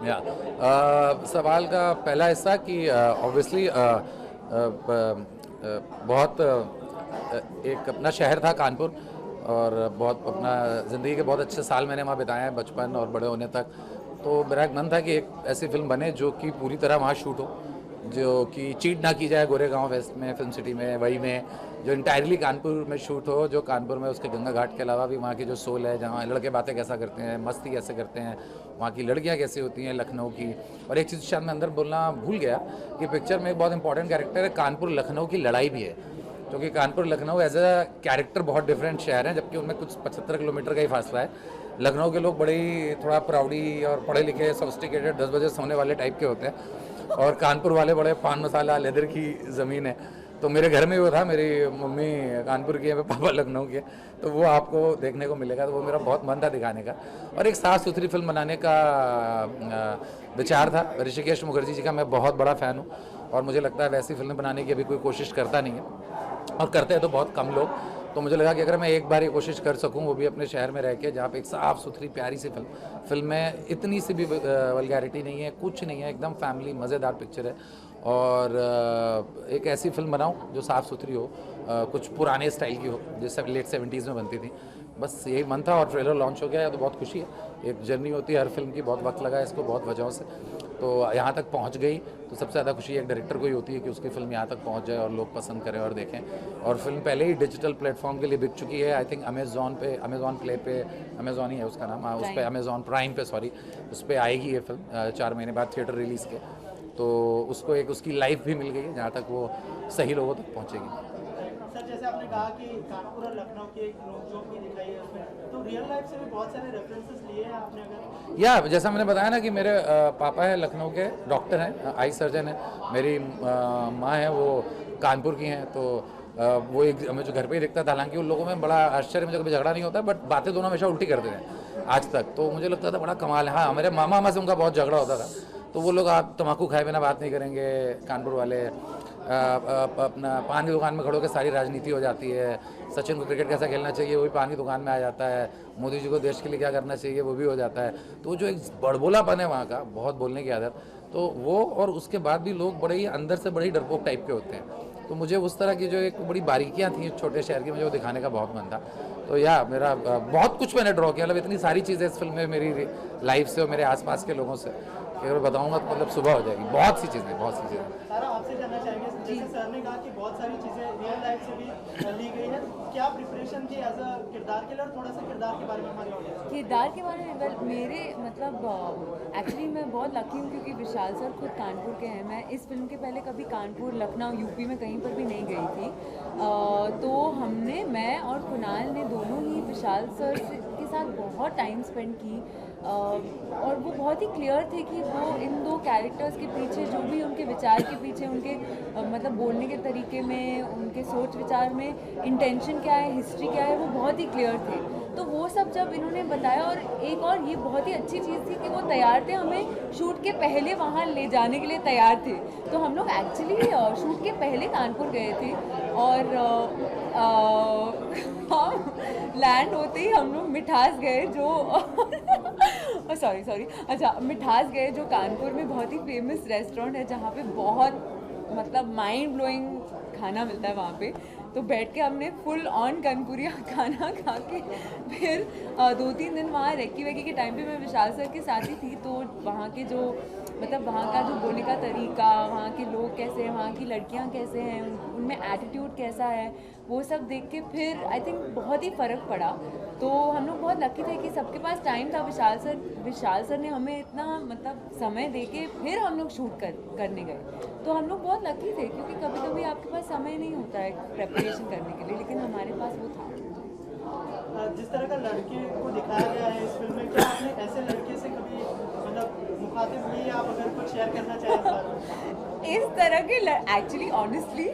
या सवाल का पहला हिस्सा कि ऑब्वियसली बहुत एक अपना शहर था कानपुर, और बहुत अपना ज़िंदगी के बहुत अच्छे साल मैंने वहाँ बिताए हैं, बचपन और बड़े होने तक। तो मेरा एक मन था कि एक ऐसी फिल्म बने जो कि पूरी तरह वहाँ शूट हो, जो कि चीट ना की जाए गोरेगांव वेस्ट में, फिल्म सिटी में, वही में, जो इंटायरली कानपुर में शूट हो, जो कानपुर में उसके गंगा घाट के अलावा भी वहाँ की जो सोल है, जहाँ लड़के बातें कैसा करते हैं, मस्ती कैसे करते हैं, वहाँ की लड़कियाँ कैसी होती हैं लखनऊ की। और एक चीज़ शायद मैं अंदर बोलना भूल गया कि पिक्चर में एक बहुत इंपॉर्टेंट कैरेक्टर है, कानपुर लखनऊ की लड़ाई भी है, क्योंकि Kanpur Lucknow as a character बहुत डिफरेंट शहर हैं, जबकि उनमें कुछ 75 किलोमीटर का ही फासला है। लखनऊ के लोग बड़े ही थोड़ा प्राउडी और पढ़े लिखे, सोफिस्टिकेटेड, 10 बजे सोने वाले टाइप के होते हैं, और कानपुर वाले बड़े पान मसाला लेदर की ज़मीन है। तो मेरे घर में वो था, मेरी मम्मी कानपुर की है, पापा लखनऊ के, तो वो आपको देखने को मिलेगा। तो वो मेरा बहुत मन था दिखाने का, और एक साफ़ सुथरी फिल्म बनाने का विचार था। ऋषिकेश मुखर्जी जी का मैं बहुत बड़ा फ़ैन हूँ, और मुझे लगता है वैसी फिल्म बनाने की अभी कोई कोशिश करता नहीं है, और करते हैं तो बहुत कम लोग। तो मुझे लगा कि अगर मैं एक बार ये कोशिश कर सकूं, वो भी अपने शहर में रह के, जहाँ पे एक साफ़ सुथरी प्यारी सी फिल्म में इतनी सी भी वल्गैरिटी नहीं है, कुछ नहीं है, एकदम फैमिली मज़ेदार पिक्चर है, और एक ऐसी फिल्म बनाऊं जो साफ़ सुथरी हो, कुछ पुराने स्टाइल की हो, जैसे लेट 70s में बनती थी। बस यही मन था, और ट्रेलर लॉन्च हो गया है, तो बहुत खुशी है। एक जर्नी होती है हर फिल्म की, बहुत वक्त लगा है इसको, बहुत वजहों से, तो यहाँ तक पहुँच गई। तो सबसे ज़्यादा खुशी एक डायरेक्टर को ही होती है कि उसकी फिल्म यहाँ तक पहुँच जाए और लोग पसंद करें और देखें। और फिल्म पहले ही डिजिटल प्लेटफॉर्म के लिए बिक चुकी है। आई थिंक अमेज़ॉन पे, अमेज़ॉन प्ले पे, अमेज़ॉन ही है उसका नाम, हाँ, उस पर अमेज़ॉन प्राइम पे, सॉरी, उस पर आएगी ये फिल्म 4 महीने बाद थिएटर रिलीज़ के। तो उसको एक उसकी लाइफ भी मिल गई है, जहाँ तक वो सही लोगों तक पहुँचेगी। सर, जैसे आपने कहा कि कानपुर और लखनऊ की एक नोकझोंक भी दिखाई है उसमें, तो रियल लाइफ से भी बहुत सारे रेफरेंसेस लिए हैं आपने? अगर या जैसा मैंने बताया ना कि मेरे पापा हैं लखनऊ के, डॉक्टर हैं, आई सर्जन हैं। मेरी माँ है वो कानपुर की हैं। तो वो एक हमें जो घर पे ही दिखता था, हालांकि उन लोगों में बड़ा आश्चर्य, मुझे कभी झगड़ा नहीं होता, बट बातें दोनों हमेशा उल्टी करते थे आज तक। तो मुझे लगता था बड़ा कमाल है। हाँ, मेरे मामा से उनका बहुत झगड़ा होता था। तो वो लोग आप तम्बाकू खाए बिना बात नहीं करेंगे, कानपुर वाले। अपना पान की दुकान में खड़ो के सारी राजनीति हो जाती है। सचिन को क्रिकेट कैसा खेलना चाहिए वो भी पान की दुकान में आ जाता है। मोदी जी को देश के लिए क्या करना चाहिए वो भी हो जाता है। तो जो एक बड़बोलापन है वहाँ का, बहुत बोलने की आदत, तो वो, और उसके बाद भी लोग बड़े ही अंदर से बड़े ही डरपोक टाइप के होते हैं। तो मुझे उस तरह की जो एक बड़ी बारीकियाँ थी छोटे शहर की, मुझे वो दिखाने का बहुत मन था। तो या मेरा बहुत कुछ मैंने ड्रॉ किया, मतलब इतनी सारी चीज़ें इस फिल्म में मेरी लाइफ से और मेरे आसपास के लोगों से कि अगर बताऊँगा तो मतलब सुबह हो जाएगी। बहुत सी चीज़ें, बहुत सी चीज़ें। सारा आपसे जानना चाहेंगे, जैसे सर ने कहा कि बहुत सारी चीज़ें रियल लाइफ से भी ली गई है, क्या प्रिपरेशन थी एज अ किरदार के लिए? और थोड़ा सा किरदार के बारे में हमारी ऑडियंस। किरदार के बारे में, वेल, मेरे मतलब एक्चुअली मैं बहुत लकी हूँ क्योंकि विशाल सर खुद कानपुर के हैं। मैं इस फिल्म के पहले कभी कानपुर, लखनऊ, यूपी में कहीं पर भी नहीं गई थी। तो हमने, मैं और कुणाल ने दोनों ही विशाल सर के साथ बहुत टाइम स्पेंड की, और वो बहुत ही क्लियर थे कि वो इन दो कैरेक्टर्स के पीछे जो भी उनके विचार के पीछे, उनके मतलब बोलने के तरीके में, उनके सोच विचार में इंटेंशन क्या है, हिस्ट्री क्या है, वो बहुत ही क्लियर थे। तो वो सब जब इन्होंने बताया, और एक और ये बहुत ही अच्छी चीज़ थी कि वो तैयार थे, हमें शूट के पहले वहाँ ले जाने के लिए तैयार थे। तो हम लोग एक्चुअली शूट के पहले कानपुर गए थे, और लैंड होते ही हम लोग मिठास गए, जो सॉरी अच्छा, मिठास गए, जो कानपुर में बहुत ही फेमस रेस्टोरेंट है, जहाँ पे बहुत मतलब माइंड ब्लोइंग खाना मिलता है वहाँ पे। तो बैठ के हमने फुल ऑन कानपुरिया खाना खा के फिर 2-3 दिन वहाँ रेक्की वेक्की के टाइम पे मैं विशाल सर के साथ ही थी। तो वहाँ के जो मतलब वहाँ का जो बोलने का तरीका, वहाँ के लोग कैसे हैं, वहाँ की लड़कियाँ कैसे हैं, उनमें एटीट्यूड कैसा है, वो सब देख के फिर आई थिंक बहुत ही फ़र्क पड़ा। तो हम लोग बहुत लकी थे कि सबके पास टाइम था। विशाल सर ने हमें इतना मतलब समय दे के फिर हम लोग शूट करने गए। तो हम लोग बहुत लकी थे, क्योंकि कभी कभी आपके पास समय नहीं होता है प्रेपरेशन करने के लिए, लेकिन हमारे पास वो था। जिस तरह का लड़के को दिखाया गया है इस फिल्म में, क्या आपने ऐसे लड़के से कभी मतलब मुखातिब हुई? आप अगर कुछ शेयर करना चाहें इस तरह के एक्चुअली ऑनेस्टली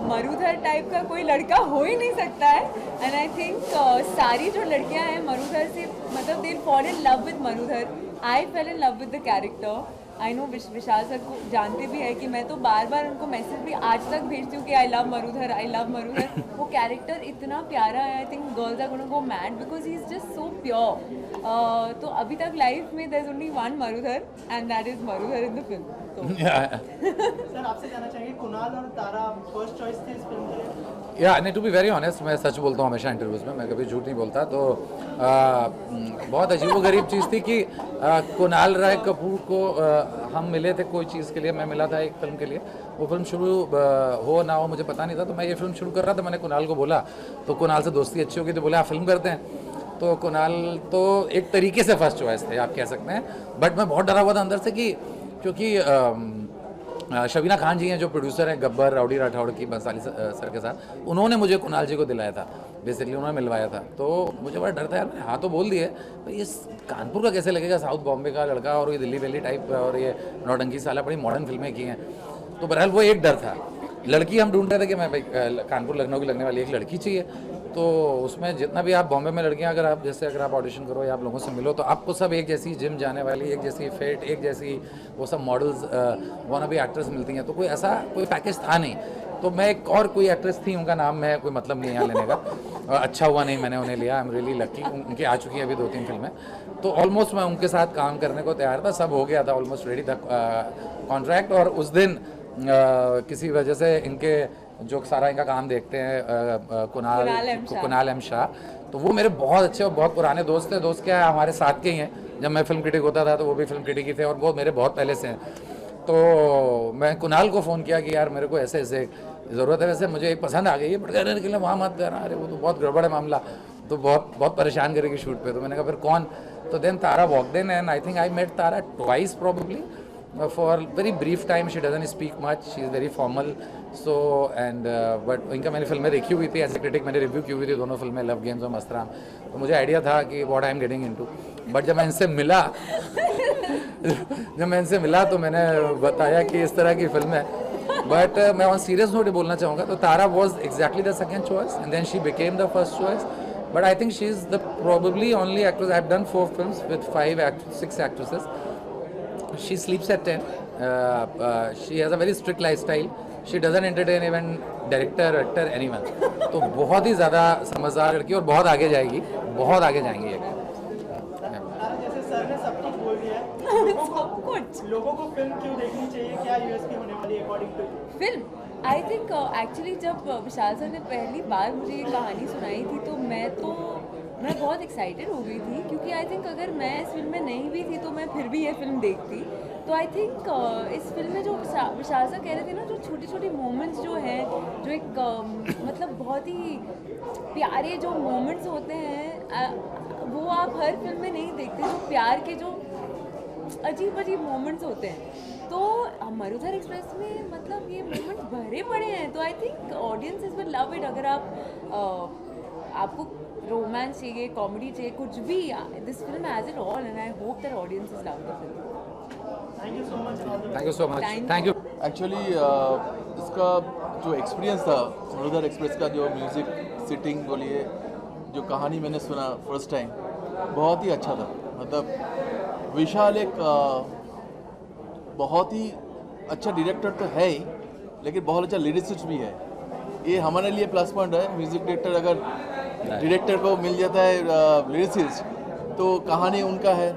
मरुधर टाइप का कोई लड़का हो ही नहीं सकता है। एंड आई थिंक सारी जो लड़कियां हैं मरुधर से, मतलब they fall in love with Marudhar. I fail in love with the character. I know Vishal sir को जानते भी है कि मैं तो बार बार उनको मैसेज भी आज तक भेजती हूँ कि I love Marudhar, I love Marudhar. वो कैरेक्टर इतना प्यारा है, I think girls are gonna go mad because he is just so pure. तो अभी तक लाइफ में there is only one Marudhar and that is Marudhar in the film. Sir आपसे जानना चाहेंगे, कुणाल और तारा फर्स्ट चॉइस थे इस फिल्म के लिए? या नहीं, टू बी वेरी ऑनेस्ट, मैं सच बोलता हूँ हमेशा इंटरव्यूज़ में, मैं कभी झूठ नहीं बोलता। तो बहुत अजीबोगरीब चीज़ थी कि कुणाल राय कपूर को हम मिले थे कोई चीज़ के लिए, मैं मिला था एक फिल्म के लिए। वो फिल्म शुरू हो ना हो मुझे पता नहीं था, तो मैं ये फिल्म शुरू कर रहा था। मैंने कुणाल को बोला, तो कुणाल से दोस्ती अच्छी होगी तो बोला आप फिल्म करते हैं। तो कुणाल तो एक तरीके से फर्स्ट चॉइस थे, आप कह सकते हैं। बट मैं बहुत डरा हुआ था अंदर से कि क्योंकि शबीना खान जी हैं जो प्रोड्यूसर हैं गब्बर, राउडी राठौड़ की, बंसाली सर के साथ, उन्होंने मुझे कुणाल जी को दिलाया था, बेसिकली उन्होंने मिलवाया था। तो मुझे बड़ा डर था यार, मैंने हाँ तो बोल दिए, तो ये कानपुर का कैसे लगेगा, साउथ बॉम्बे का लड़का और ये दिल्ली वैली टाइप, और ये नौटंकी साला, बड़ी मॉडर्न फिल्में की हैं। तो बहरहाल वो एक डर था। लड़की हम ढूंढ रहे थे कि मैं भाई कानपुर लखनऊ की लगने वाली एक लड़की चाहिए। तो उसमें जितना भी आप बॉम्बे में लड़कियां अगर आप ऑडिशन करो या आप लोगों से मिलो, तो आपको सब एक जैसी जिम जाने वाली, एक जैसी फिट, एक जैसी वो सब मॉडल्स वाना भी एक्ट्रेस मिलती हैं। तो कोई ऐसा कोई पैकेज था नहीं। तो मैं एक और कोई एक्ट्रेस थी, उनका नाम है कोई मतलब नहीं यहाँ लेने का, अच्छा हुआ नहीं मैंने उन्हें लिया, आई एम रियली लकी। उनकी आ चुकी है अभी 2-3 फिल्में। तो ऑलमोस्ट मैं उनके साथ काम करने को तैयार था, सब हो गया था, ऑलमोस्ट रेडी था कॉन्ट्रैक्ट। और उस दिन किसी वजह से इनके जो सारा इनका काम देखते हैं कुणाल एम शाह, तो वो मेरे बहुत अच्छे और बहुत पुराने दोस्त थे। दोस्त क्या है, हमारे साथ के ही हैं। जब मैं फिल्म क्रिटिक होता था तो वो भी फिल्म क्रिटिक ही थे, और वो मेरे बहुत पहले से हैं। तो मैं कुणाल को फ़ोन किया कि यार मेरे को ऐसे ऐसे ज़रूरत है, वैसे मुझे एक पसंद आ गई है, बट कहने के लिए वहाँ मत करना, अरे वो तो बहुत गड़बड़ है मामला, तो बहुत परेशान करेगी शूट पे। तो मैंने कहा फिर कौन? तो then Tara walked in, and I think I met Tara twice probably for very brief time. She doesn't speak much, she is very formal, so and but इनका मैंने फिल्में देखी हुई थी, एज ए क्रिटिक मैंने रिव्यू की हुई थी दोनों फिल्में, लव गेम्स और मस्तराम। तो मुझे आइडिया था कि what I am getting into. But जब मैं इनसे मिला तो मैंने बताया कि इस तरह की फिल्म है। बट मैं ऑन सीरियस नोट बोलना चाहूँगा, तो Tara was exactly the second choice and then she became the first choice. But I think she is the probably only actress. I have done 4 films with 6 actresses. She sleeps at 10. She has a very strict lifestyle. She doesn't entertain even director, actor, anyone. तो बहुत ही ज़्यादा समझदार लड़की और बहुत आगे जाएगी, बहुत आगे जाएंगी। जैसे सर ने सब कुछ बोल दिया है, सब कुछ लोगों को फिल्म क्यों देखनी चाहिए, क्या यूएसपी होने वाली है according to film? I think actually जब विशाल सर ने पहली बार मुझे ये कहानी सुनाई थी तो मैं बहुत एक्साइटेड हो गई थी, क्योंकि आई थिंक अगर मैं इस फिल्म में नहीं भी थी तो मैं फिर भी ये फिल्म देखती। तो आई थिंक इस फिल्म में जो विशाल सर कह रहे थे ना, जो छोटी छोटी मोमेंट्स जो हैं, जो एक मतलब बहुत ही प्यारे जो मोमेंट्स होते हैं, वो आप हर फिल्म में नहीं देखते। जो प्यार के जो अजीब अजीब मोमेंट्स होते हैं, तो मरुधर एक्सप्रेस में मतलब ये मोमेंट्स भरे पड़े हैं। तो I think audiences will love it. अगर आपको रोमांस चाहिए, कॉमेडी चाहिए, कुछ भी, this film has it all, and I hope that audiences love the film. Thank you so much. Thank you so much. Thank you. Actually इसका जो experience था Marudhar express का, जो म्यूज़िक सिटिंग बोलिए, जो कहानी मैंने सुना फर्स्ट टाइम, बहुत ही अच्छा था। मतलब विशाल एक बहुत ही अच्छा डायरेक्टर तो है ही, लेकिन बहुत अच्छा लिरिसिस्ट भी है। ये हमारे लिए प्लस पॉइंट है। म्यूज़िक डायरेक्टर अगर डायरेक्टर को मिल जाता है लिरिसिस्ट, तो कहानी उनका है,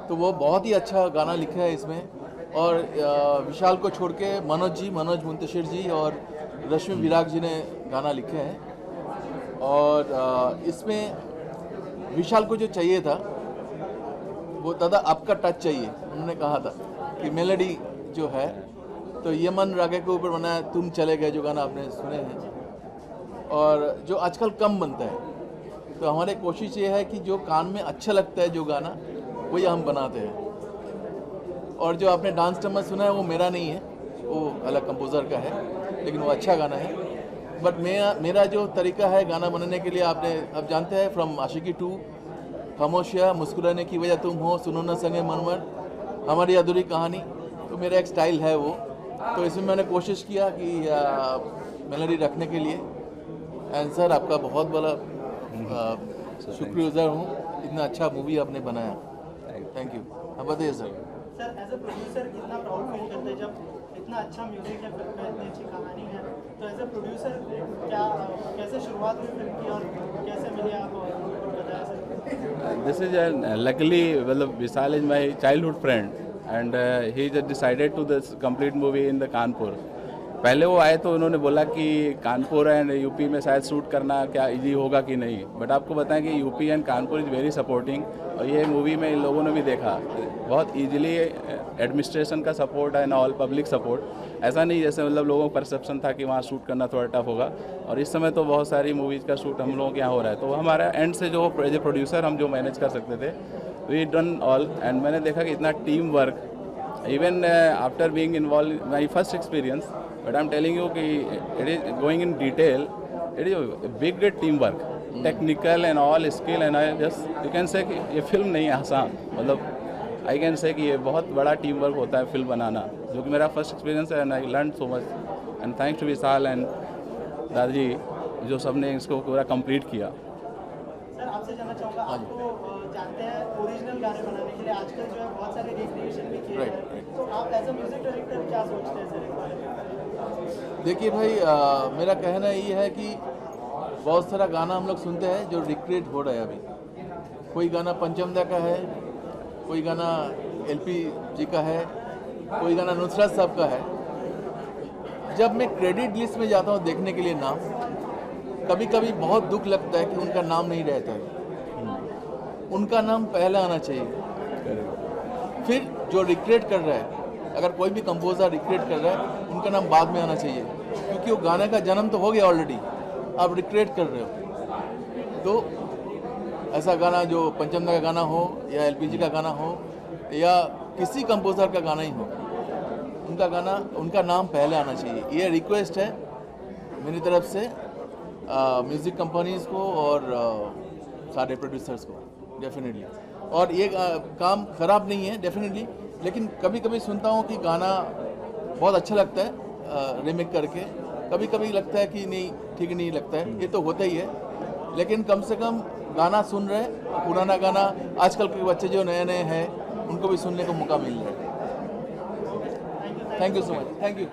तो वो बहुत ही अच्छा गाना लिखा है इसमें। और विशाल को छोड़ के मनोज मुंतशिर जी और रश्मि विराग जी ने गाना लिखे हैं। और इसमें विशाल को जो चाहिए था वो दादा आपका टच चाहिए। उन्होंने कहा था कि मेलोडी जो है, तो ये मन रागे के ऊपर बना है तुम चले गए, जो गाना आपने सुने हैं, और जो आजकल कम बनता है। तो हमारी कोशिश ये है कि जो कान में अच्छा लगता है जो गाना, वही हम बनाते हैं। और जो आपने डांस नंबर सुना है वो मेरा नहीं है, वो अलग कंपोज़र का है, लेकिन वो अच्छा गाना है। बट मेरा जो तरीका है गाना बनाने के लिए, आप जानते हैं, फ्रॉम आशिकी 2, खामोशिया, मुस्कुराने की वजह तुम हो, सुनो न संगे मनमर, हमारी अधूरी कहानी, तो मेरा एक स्टाइल है वो। तो इसमें मैंने कोशिश किया कि मेलोडी रखने के लिए। एंड सर आपका बहुत बड़ा शुक्रगुजार हूँ, इतना अच्छा मूवी आपने बनाया। Thank you. अब बताइए sir. Sir as a producer कितना प्राउड फील करते हैं जब इतना अच्छा म्यूजिक है फिल्म में, इतनी अच्छी कहानी है, तो एज अ प्रोड्यूसर क्या कैसे शुरुआत हुई फिल्म की और कैसे मिले आप, बताया sir. This is luckily, well, Vishal is my childhood friend, and he just decided to this complete movie in the Kanpur. पहले वो आए तो उन्होंने बोला कि कानपुर एंड यूपी में शायद शूट करना क्या इजी होगा कि नहीं, बट आपको बताएं कि UP and Kanpur is very supporting, और ये मूवी में इन लोगों ने भी देखा बहुत इजीली एडमिनिस्ट्रेशन का support and all public support, ऐसा नहीं जैसे मतलब लोगों को परसेप्शन था कि वहाँ शूट करना थोड़ा टफ होगा, और इस समय तो बहुत सारी मूवीज़ का शूट हम लोगों के यहाँ हो रहा है, तो हमारा एंड से जो एज ए प्रोड्यूसर हम जो मैनेज कर सकते थे वी डन ऑल, एंड मैंने देखा कि इतना team work even after being involved in my first experience, but I'm telling you कि it is going in detail, it is a big teamwork, technical and all skill, and I just you can say कि ये film नहीं है आसान, मतलब I can say कि ये बहुत बड़ा टीम वर्क होता है फिल्म बनाना, जो कि मेरा फर्स्ट एक्सपीरियंस है, and I learned so much, and thanks to Vishal and दादाजी जो सबने इसको पूरा कंप्लीट किया। सर आपसे जानना चाहूँगा, आपको जानते हैं ओरिजिनल गाने बनाने के लिए आजकल जो है बहुत सारे रिक्रिएशन भी किए हैं, तो आप एज अ म्यूजिक डायरेक्टर क्या सोचते हैं सर इस बारे में? देखिए भाई, मेरा कहना ये है कि बहुत सारा गाना हम लोग सुनते हैं जो रिक्रिएट हो रहा है अभी। कोई गाना पंचम दा का है, कोई गाना एलपी जी का है, कोई गाना नुसरत साहब का है। जब मैं क्रेडिट लिस्ट में जाता हूँ देखने के लिए नाम, कभी कभी बहुत दुख लगता है कि उनका नाम नहीं रहता है, उनका नाम पहले आना चाहिए। फिर जो रिक्रिएट कर रहा है, अगर कोई भी कंपोजर रिक्रिएट कर रहा है, उनका नाम बाद में आना चाहिए, क्योंकि वो गाने का जन्म तो हो गया ऑलरेडी, आप रिक्रिएट कर रहे हो। तो ऐसा गाना जो पंचम दा का गाना हो या एलपीजी का गाना हो या किसी कंपोजर का गाना ही हो, उनका नाम पहले आना चाहिए। ये रिक्वेस्ट है मेरी तरफ से म्यूज़िक कंपनीज़ को और सारे प्रोड्यूसर्स को डेफिनेटली। और ये काम ख़राब नहीं है डेफिनेटली, लेकिन कभी कभी सुनता हूँ कि गाना बहुत अच्छा लगता है रीमेक करके, कभी कभी लगता है कि नहीं ठीक नहीं लगता है, ये तो होता ही है, लेकिन कम से कम गाना सुन रहे, पुराना गाना आजकल के बच्चे जो नए नए हैं उनको भी सुनने को मौका मिल रहा है। Thank you so much, thank you.